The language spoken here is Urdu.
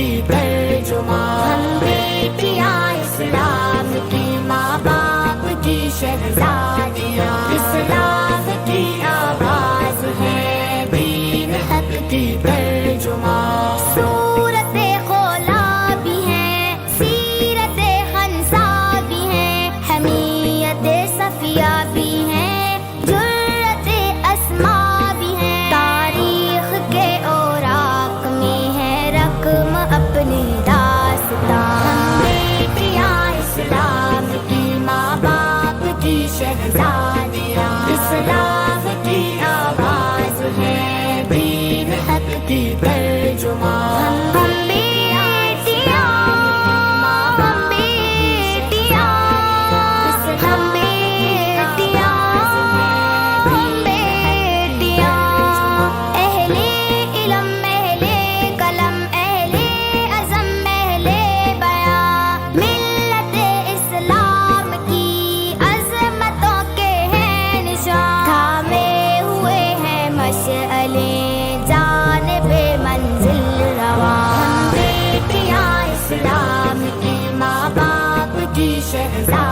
کی ترجمان، ہم بیٹیاں اسلام کی، ماں باپ کی شہزادیاں، اسلام کی آواز ہے دین حق کی ترجمان۔ صورت خولا بھی ہے، سیرت خنسا بھی ہے، حمیت صفیہ بھی ہے، جرت اسما بھی ہے، تاریخ کے اوراق میں ہے رقم اپنی داستان۔ ہم بیٹیاں اسلام کی، ماں باپ کی شہزادیاں، اسلام کی آواز ہے دین حق کی ترجمان۔ ہم بیٹیاں، ہم بیٹیاں، ہم بیٹیاں، ہم بیٹیاں، اہل علم، اہل قلم، اہل عزم، اہل بیان، ملت اسلام کی عظمتوں کے ہیں نشان، تھامے ہوئے ہیں مشعلیں جانب منزل رواں۔ ہم بیٹیاں اسلام کی، ماں باپ کی شہزادیاں،